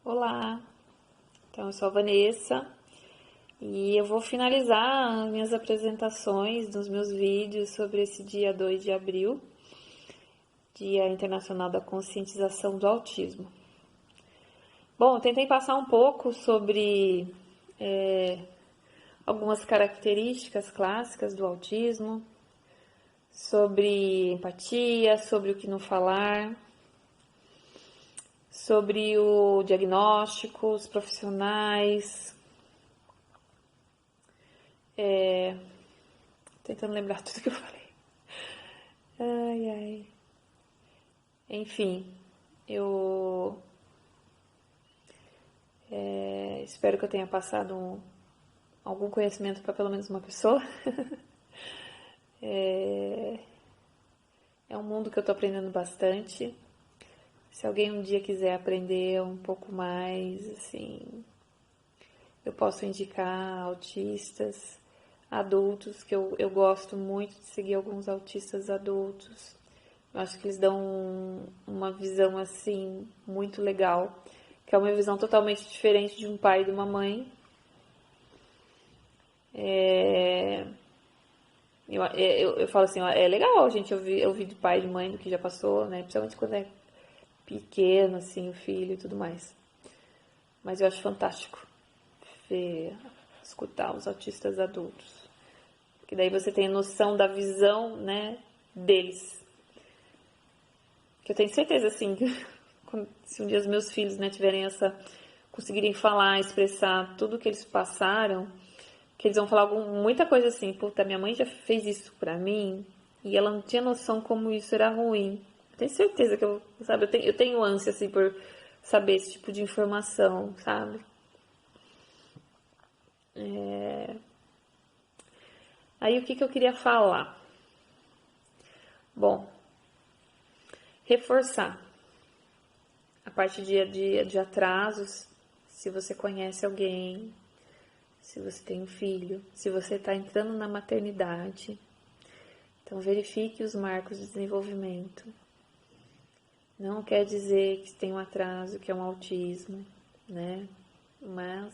Olá, então eu sou a Vanessa e eu vou finalizar as minhas apresentações dos meus vídeos sobre esse dia 2 de abril, Dia Internacional da Conscientização do Autismo. Bom, eu tentei passar um pouco sobre algumas características clássicas do autismo, sobre empatia, sobre o que não falar, sobre o diagnóstico, os profissionais. Tentando lembrar tudo que eu falei. Ai, ai. Enfim, eu espero que eu tenha passado algum conhecimento para pelo menos uma pessoa. É um mundo que eu estou aprendendo bastante. Se alguém um dia quiser aprender um pouco mais, assim, eu posso indicar autistas adultos, que eu gosto muito de seguir alguns autistas adultos. Eu acho que eles dão uma visão, assim, muito legal, que é uma visão totalmente diferente de um pai e de uma mãe. Eu falo assim, ó, é legal a gente ouvir de pai e de mãe do que já passou, né? Principalmente quando é pequeno, assim, o filho e tudo mais. Mas eu acho fantástico ver, escutar os autistas adultos. Porque daí você tem noção da visão, né, deles. Que eu tenho certeza, assim, que se um dia os meus filhos, né, tiverem conseguirem falar, expressar tudo que eles passaram, que eles vão falar muita coisa assim, puta, minha mãe já fez isso pra mim e ela não tinha noção como isso era ruim. Eu tenho certeza que sabe, eu tenho ânsia, assim, por saber esse tipo de informação, sabe? Aí, o que eu queria falar? Bom, reforçar a parte de atrasos, se você conhece alguém, se você tem um filho, se você está entrando na maternidade. Então, verifique os marcos de desenvolvimento. Não quer dizer que tem um atraso, que é um autismo, né? Mas,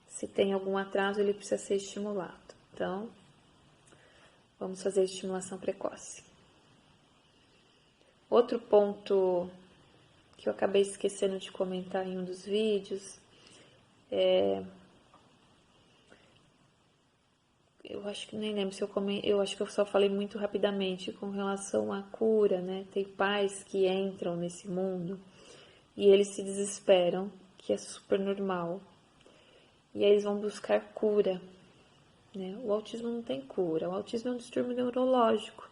se tem algum atraso, ele precisa ser estimulado. Então, vamos fazer estimulação precoce. Outro ponto que eu acabei esquecendo de comentar em um dos vídeos eu acho que nem lembro se eu acho que eu só falei muito rapidamente com relação à cura, né? Tem pais que entram nesse mundo e eles se desesperam, que é super normal. E aí eles vão buscar cura, né? O autismo não tem cura, o autismo é um distúrbio neurológico.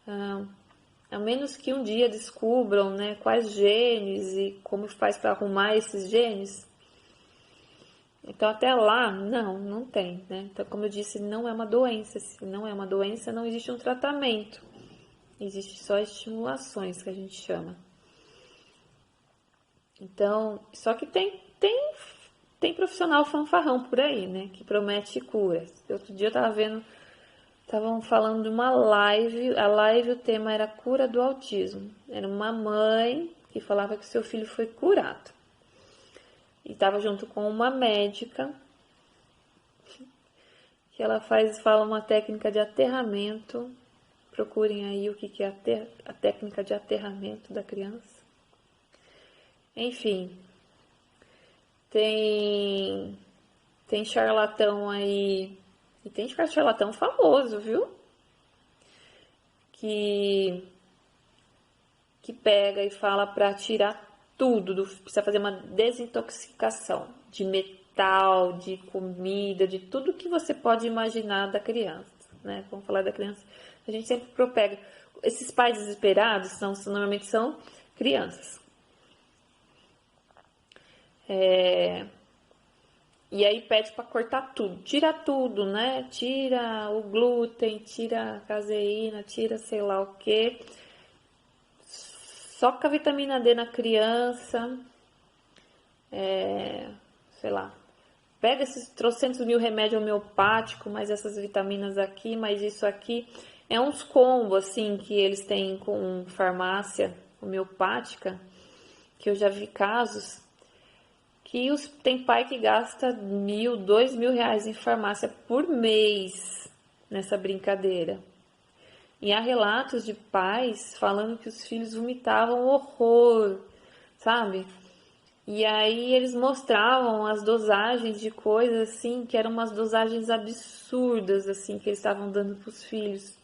A menos que um dia descubram, né, quais genes e como faz para arrumar esses genes. Então, até lá, não tem, né? Então, como eu disse, não é uma doença. Se não é uma doença, não existe um tratamento. Existe só estimulações, que a gente chama. Então, só que tem profissional fanfarrão por aí, né? Que promete curas. Outro dia eu tava vendo, estavam falando de uma live. A live, o tema era cura do autismo. Era uma mãe que falava que seu filho foi curado. E estava junto com uma médica que ela fala uma técnica de aterramento. Procurem aí o que é a técnica de aterramento da criança. Enfim, tem charlatão aí, e tem charlatão famoso, viu? Que pega e fala para tirar tudo, precisa fazer uma desintoxicação de metal, de comida, de tudo que você pode imaginar da criança, né? Vamos falar da criança, a gente sempre propega. Esses pais desesperados normalmente são crianças. E aí pede para cortar tudo, né? Tira o glúten, tira a caseína, tira sei lá o que. Soca a vitamina D na criança, sei lá. Pega esses trocentos mil remédios homeopáticos, mais essas vitaminas aqui, mais isso aqui. É uns combos, assim, que eles têm com farmácia homeopática, que eu já vi casos tem pai que gasta 1.000, 2.000 reais em farmácia por mês nessa brincadeira. E há relatos de pais falando que os filhos vomitavam horror, sabe? E aí eles mostravam as dosagens de coisas assim, que eram umas dosagens absurdas assim que eles estavam dando para os filhos.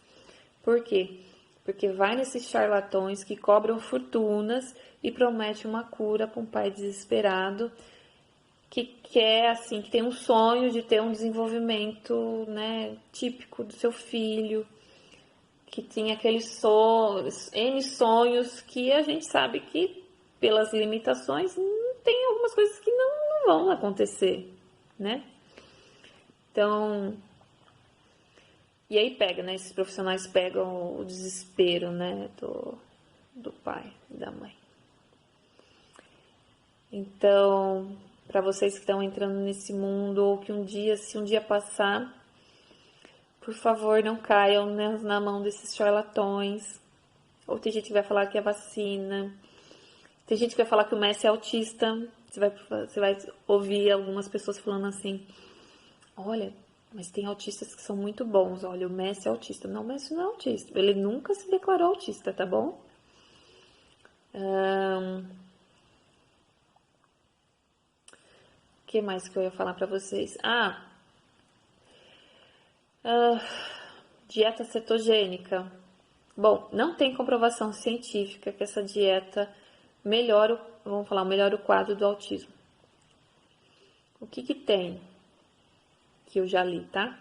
Por quê? Porque vai nesses charlatões que cobram fortunas e promete uma cura para um pai desesperado que quer assim, que tem um sonho de ter um desenvolvimento, né, típico do seu filho, que tinha aqueles sonhos, N sonhos que a gente sabe que pelas limitações tem algumas coisas que não vão acontecer, né? Então, e aí pega, né? Esses profissionais pegam o desespero, né, do pai e da mãe. Então, para vocês que estão entrando nesse mundo, ou que se um dia passar, por favor, não caiam na mão desses charlatões. Ou tem gente que vai falar que é vacina. Tem gente que vai falar que o Messi é autista. Você vai ouvir algumas pessoas falando assim: olha, mas tem autistas que são muito bons. Olha, o Messi é autista. Não, o Messi não é autista. Ele nunca se declarou autista, tá bom? O que mais que eu ia falar pra vocês? Dieta cetogênica. Bom, não tem comprovação científica que essa dieta melhora o quadro do autismo. O que tem? Que eu já li, tá?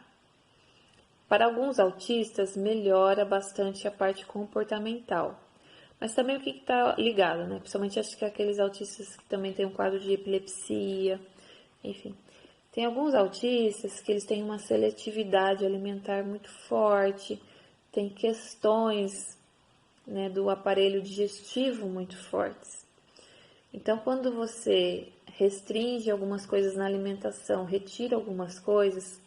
Para alguns autistas, melhora bastante a parte comportamental. Mas também o que está ligado, né? Principalmente acho que aqueles autistas que também têm um quadro de epilepsia, enfim. Tem alguns autistas que eles têm uma seletividade alimentar muito forte, tem questões, né, do aparelho digestivo muito fortes. Então, quando você restringe algumas coisas na alimentação, retira algumas coisas,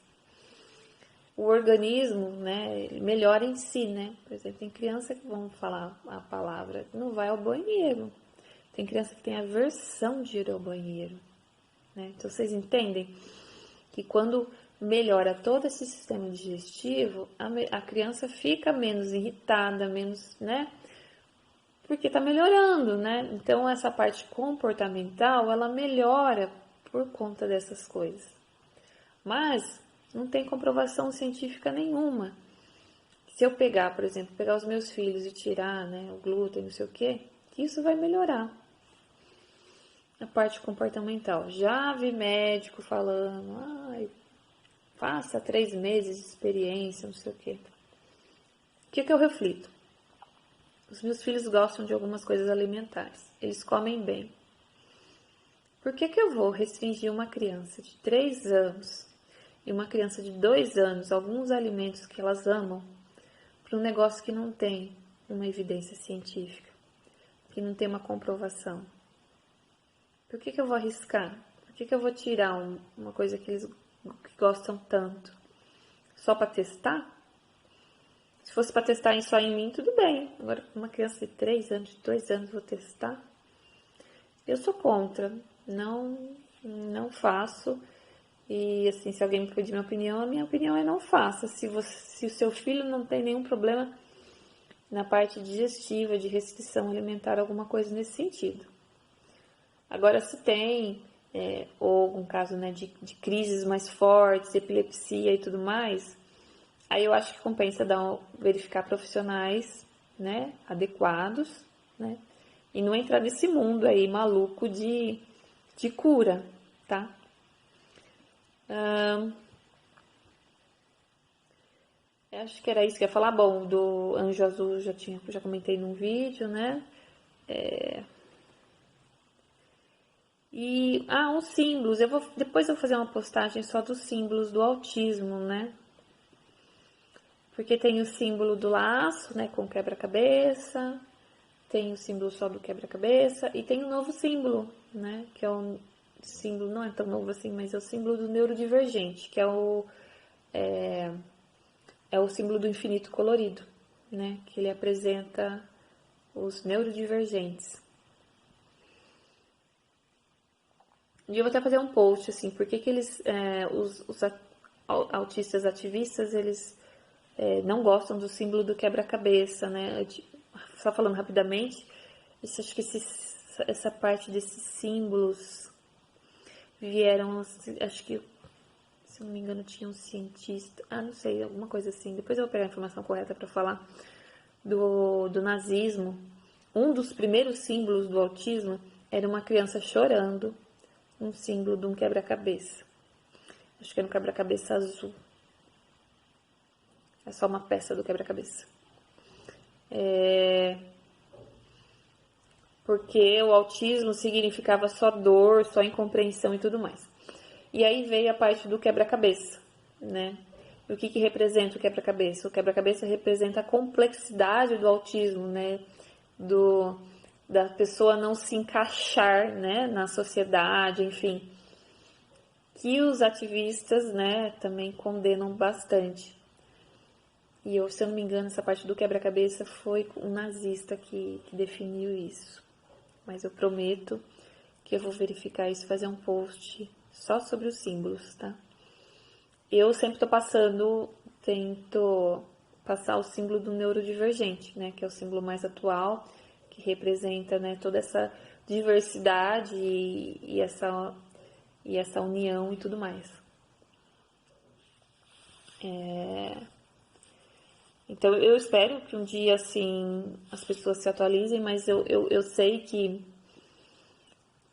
o organismo, né, melhora em si, né? Por exemplo, tem criança que, vamos falar a palavra, não vai ao banheiro. Tem criança que tem aversão de ir ao banheiro, né? Então, vocês entendem que quando melhora todo esse sistema digestivo, a criança fica menos irritada, menos, né? Porque tá melhorando, né? Então, essa parte comportamental, ela melhora por conta dessas coisas. Mas não tem comprovação científica nenhuma. Se eu pegar, por exemplo, pegar os meus filhos e tirar, né, o glúten, não sei o quê, isso vai melhorar a parte comportamental. Já vi médico falando, faça 3 meses de experiência, não sei o quê. O que eu reflito? Os meus filhos gostam de algumas coisas alimentares. Eles comem bem. Por que eu vou restringir uma criança de 3 anos e uma criança de 2 anos alguns alimentos que elas amam para um negócio que não tem uma evidência científica, que não tem uma comprovação? Por que eu vou arriscar? Por que eu vou tirar uma coisa que eles gostam tanto? Só para testar? Se fosse para testar só em mim, tudo bem. Agora, uma criança de 3 anos, de 2 anos, vou testar? Eu sou contra. Não faço. E, assim, se alguém me pedir minha opinião, a minha opinião é não faça. Se o seu filho não tem nenhum problema na parte digestiva, de restrição alimentar, alguma coisa nesse sentido. Agora, se tem, ou algum caso, né, de crises mais fortes, epilepsia e tudo mais, aí eu acho que compensa verificar profissionais, né, adequados, né, e não entrar nesse mundo aí maluco de cura, tá? Acho que era isso que eu ia falar. Bom, do Anjo Azul já comentei num vídeo, né? E, uns símbolos. Depois eu vou fazer uma postagem só dos símbolos do autismo, né? Porque tem o símbolo do laço, né, com quebra-cabeça, tem o símbolo só do quebra-cabeça e tem um novo símbolo, né, que é um símbolo, não é tão novo assim, mas é o símbolo do neurodivergente, que é o símbolo do infinito colorido, né, que ele apresenta os neurodivergentes. dia eu vou até fazer um post, assim, por que eles, os autistas ativistas, eles não gostam do símbolo do quebra-cabeça, né? Só falando rapidamente, acho que essa parte desses símbolos vieram, acho que, se não me engano, tinha um cientista, não sei, alguma coisa assim, depois eu vou pegar a informação correta para falar, do nazismo. Um dos primeiros símbolos do autismo era uma criança chorando, um símbolo de um quebra-cabeça. Acho que era um quebra-cabeça azul. É só uma peça do quebra-cabeça. Porque o autismo significava só dor, só incompreensão e tudo mais. E aí veio a parte do quebra-cabeça, né? E o que representa o quebra-cabeça? O quebra-cabeça representa a complexidade do autismo, né? Da pessoa não se encaixar, né, na sociedade, enfim. Que os ativistas, né, também condenam bastante. E eu, se eu não me engano, essa parte do quebra-cabeça foi um nazista que definiu isso. Mas eu prometo que eu vou verificar isso, fazer um post só sobre os símbolos, tá? Eu sempre tento passar o símbolo do neurodivergente, né? Que é o símbolo mais atual, que representa, né, toda essa diversidade e essa união e tudo mais. Então, eu espero que um dia, assim, as pessoas se atualizem, mas eu sei que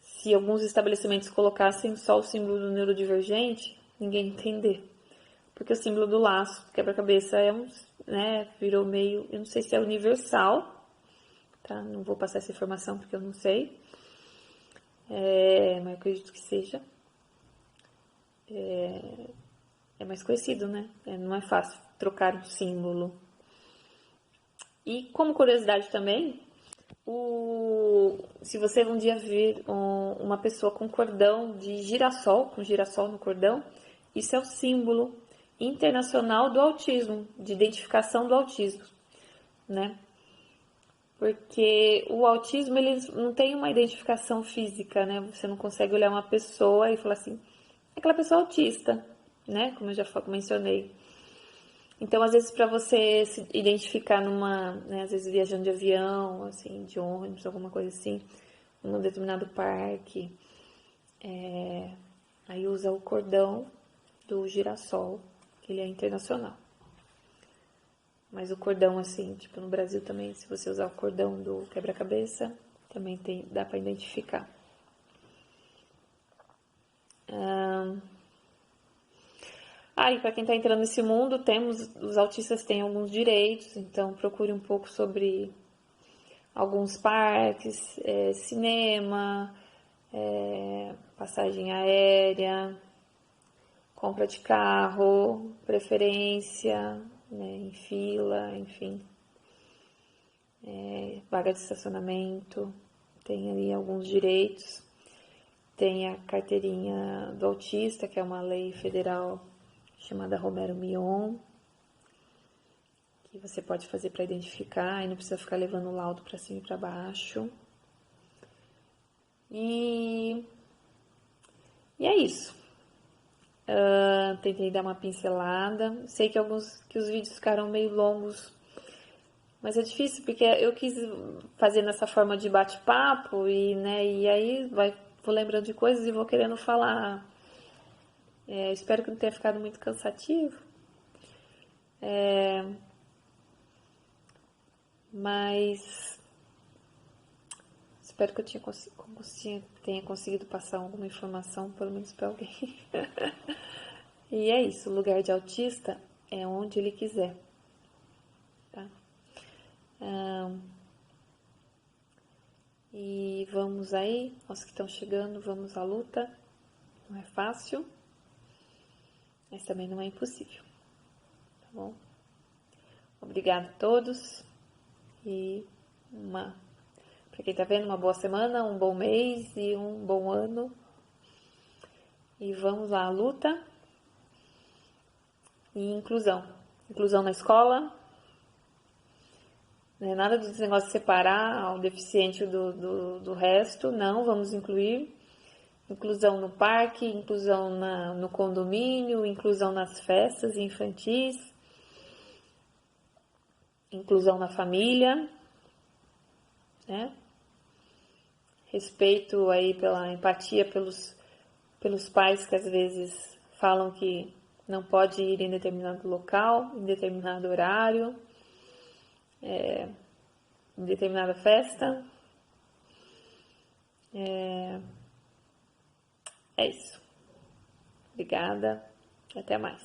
se alguns estabelecimentos colocassem só o símbolo do neurodivergente, ninguém ia entender. Porque o símbolo do laço, do quebra-cabeça, né, virou meio, eu não sei se é universal, tá? Não vou passar essa informação porque eu não sei, mas eu acredito que seja. É mais conhecido, né? Não é fácil trocar um símbolo. E como curiosidade também, se você um dia vir uma pessoa com cordão de girassol, com girassol no cordão, isso é o símbolo internacional do autismo, de identificação do autismo, né? Porque o autismo, ele não tem uma identificação física, né? Você não consegue olhar uma pessoa e falar assim, aquela pessoa é autista, né? Como eu já mencionei. Então, às vezes, para você se identificar né, às vezes viajando de avião, assim, de ônibus, alguma coisa assim, num determinado parque, aí usa o cordão do girassol, que ele é internacional. Mas o cordão, assim, tipo, no Brasil também, se você usar o cordão do quebra-cabeça, também dá para identificar. E para quem está entrando nesse mundo, os autistas têm alguns direitos, então procure um pouco sobre alguns parques, cinema, passagem aérea, compra de carro, preferência, né, em fila, enfim, vaga de estacionamento, tem ali alguns direitos. Tem a carteirinha do autista, que é uma lei federal chamada Romero Mion, que você pode fazer para identificar e não precisa ficar levando o laudo para cima e para baixo. E é isso. Tentei dar uma pincelada. Sei que os vídeos ficaram meio longos, mas é difícil porque eu quis fazer nessa forma de bate-papo e aí vou lembrando de coisas e vou querendo falar. Espero que não tenha ficado muito cansativo. Mas espero que eu tenha conseguido passar alguma informação, pelo menos para alguém. E é isso, o lugar de autista é onde ele quiser. Tá? E vamos aí, nós que estão chegando, vamos à luta. Não é fácil, mas também não é impossível. Tá bom? Obrigada a todos e para quem tá vendo, uma boa semana, um bom mês e um bom ano. E vamos lá, à luta e inclusão. Inclusão na escola, não é nada desse negócio de separar o deficiente do resto, não, vamos incluir. inclusão no parque, inclusão no condomínio, inclusão nas festas infantis, inclusão na família, né? Respeito aí pela empatia pelos pais que às vezes falam que não pode ir em determinado local, em determinado horário, em determinada festa. É isso. Obrigada. Até mais.